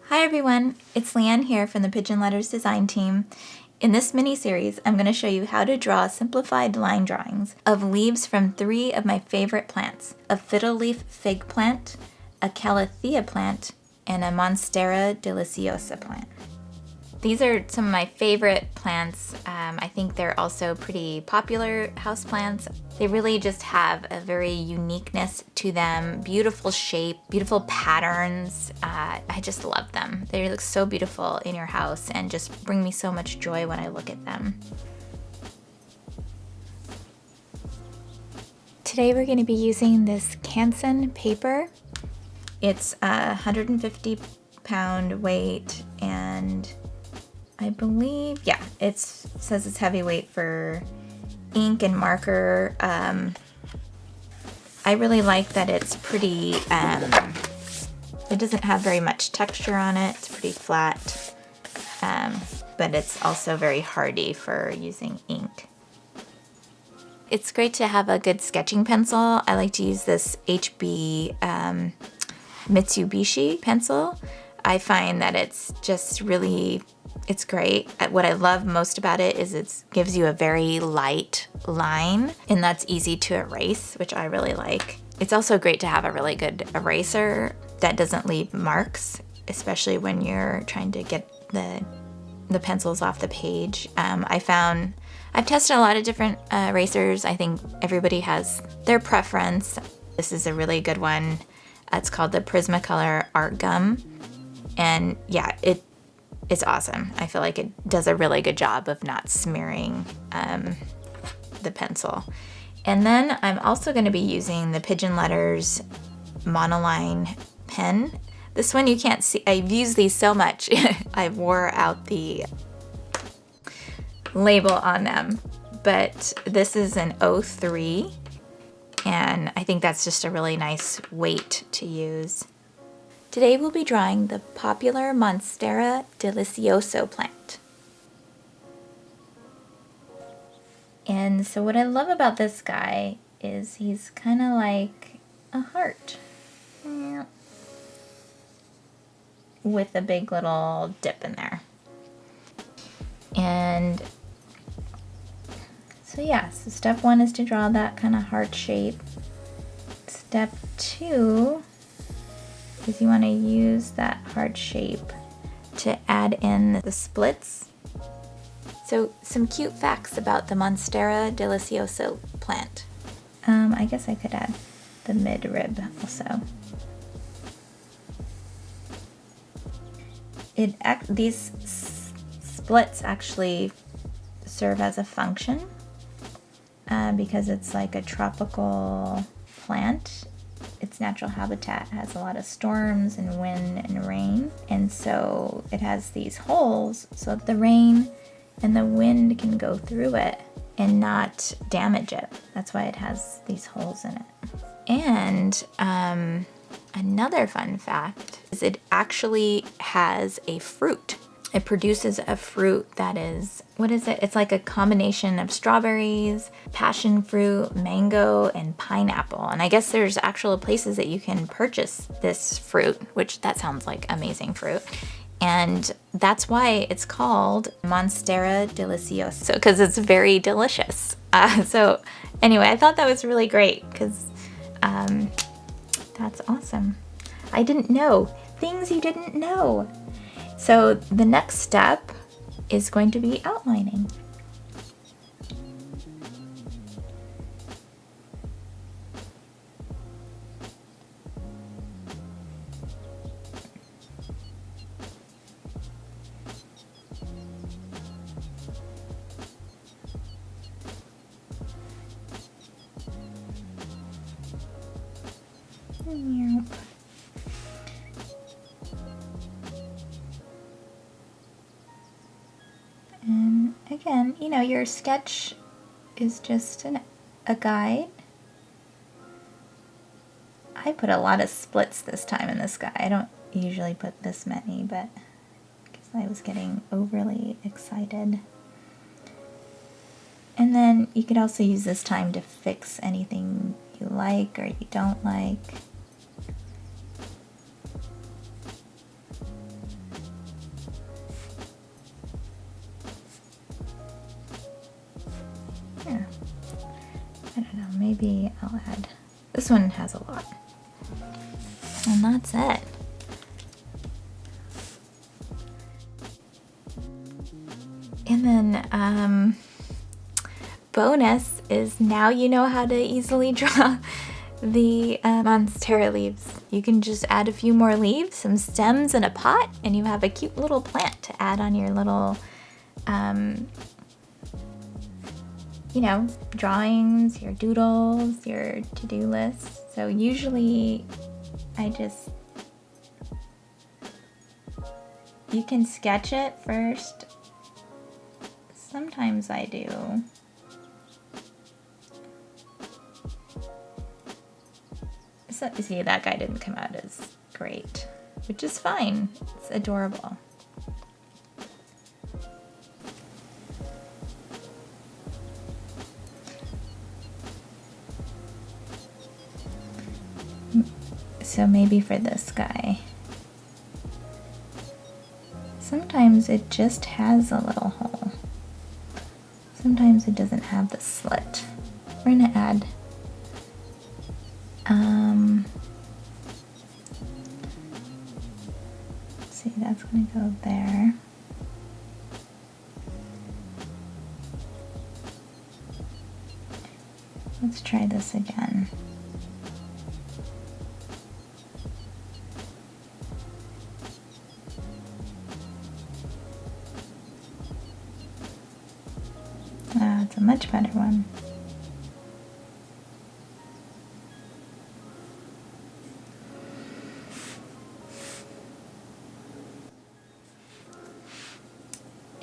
Hi everyone, it's Leanne here from the Pigeon Letters Design Team. In this mini-series, I'm going to show you how to draw simplified line drawings of leaves from 3 of my favorite plants: a fiddle leaf fig plant, a calathea plant, and a Monstera deliciosa plant. These are some of my favorite plants. I think they're also pretty popular houseplants. They really just have a very uniqueness to them, beautiful shape, beautiful patterns. I just love them. They look so beautiful in your house and just bring me so much joy when I look at them. Today we're going to be using this Canson paper. It's 150-pound weight, and I believe, yeah, it says it's heavyweight for ink and marker. I really like that it's pretty, it doesn't have very much texture on it. It's pretty flat, but it's also very hardy for using ink. It's great to have a good sketching pencil. I like to use this HB Mitsubishi pencil. I find that it's just really, it's great. What I love most about it is it gives you a very light line, and that's easy to erase, which I really like. It's also great to have a really good eraser that doesn't leave marks, especially when you're trying to get the pencils off the page. I've tested a lot of different erasers. I think everybody has their preference. This is a really good one. It's called the Prismacolor Art Gum. And yeah, it's awesome. I feel like it does a really good job of not smearing the pencil. And then I'm also going to be using the Pigeon Letters Monoline pen. This one you can't see. I've used these so much. I wore out the label on them. But this is an 03, and I think that's just a really nice weight to use. Today we'll be drawing the popular Monstera delicioso plant. And so what I love about this guy is he's kind of like a heart with a big little dip in there. And so yeah, so step 1 is to draw that kind of heart shape. Step 2 is you want to use that heart shape to add in the splits. So some cute facts about the Monstera delicioso plant. I guess I could add the midrib also. These splits actually serve as a function because it's like a tropical plant. Its natural habitat has a lot of storms and wind and rain, and so it has these holes so that the rain and the wind can go through it and not damage it. That's why it has these holes in it. And another fun fact is it actually has a fruit. It produces a fruit that is, what is it? It's like a combination of strawberries, passion fruit, mango, and pineapple. And I guess there's actual places that you can purchase this fruit, which that sounds like amazing fruit. And that's why it's called Monstera delicioso, because it's very delicious. So anyway, I thought that was really great because that's awesome. I didn't know. Things you didn't know. So the next step is going to be outlining. Yep. And again, you know, your sketch is just a guide. I put a lot of splits this time in this guy. I don't usually put this many, but because I was getting overly excited. And then you could also use this time to fix anything you like or you don't like. maybe I'll add, this one has a lot. And that's it. And then bonus is now you know how to easily draw the Monstera leaves. You can just add a few more leaves, some stems, and a pot, and you have a cute little plant to add on your little, you know, drawings, your doodles, your to-do lists. So usually you can sketch it first. Sometimes I do. So, see, that guy didn't come out as great, which is fine. It's adorable. So maybe for this guy. Sometimes it just has a little hole. Sometimes it doesn't have the slit. We're gonna add let's see, that's gonna go there. Let's try this again. Ah, it's a much better one.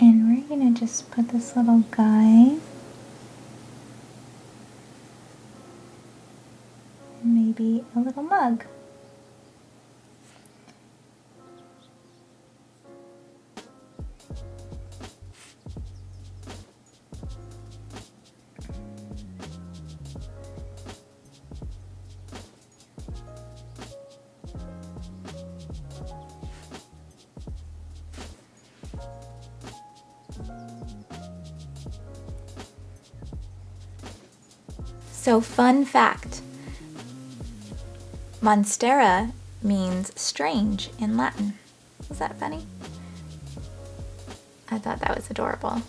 And we're gonna just put this little guy, and maybe a little mug. So fun fact, Monstera means strange in Latin. Was that funny? I thought that was adorable.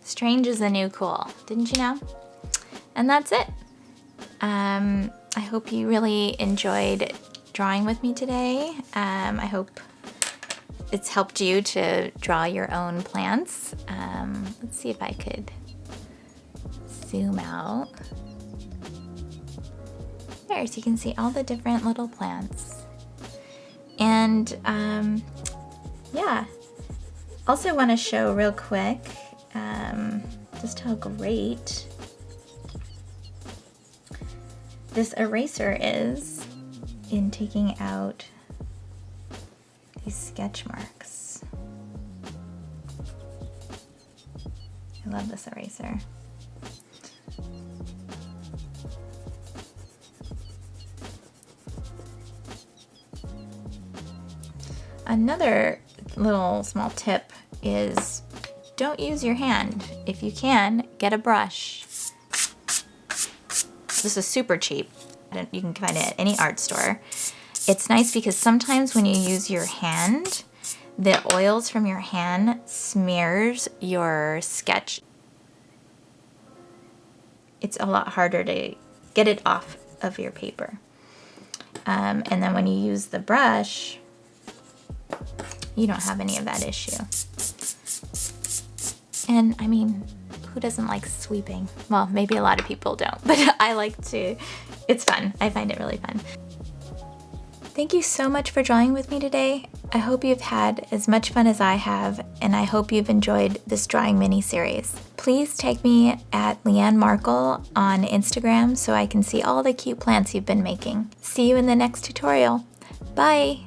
Strange is the new cool, didn't you know? And that's it. I hope you really enjoyed drawing with me today. I hope it's helped you to draw your own plants. Let's see if I could zoom out. There, so you can see all the different little plants. And yeah, also want to show real quick just how great this eraser is in taking out these sketch marks. I love this eraser. Another little small tip is don't use your hand. If you can, get a brush. This is super cheap. You can find it at any art store. It's nice because sometimes when you use your hand, the oils from your hand smears your sketch. It's a lot harder to get it off of your paper. And then when you use the brush, you don't have any of that issue. And I mean, who doesn't like sweeping? Well, maybe a lot of people don't, but I like to. It's fun. I find it really fun. Thank you so much for drawing with me today. I hope you've had as much fun as I have, and I hope you've enjoyed this drawing mini-series. Please tag me at Leanne Markle on Instagram so I can see all the cute plants you've been making. See you in the next tutorial. Bye!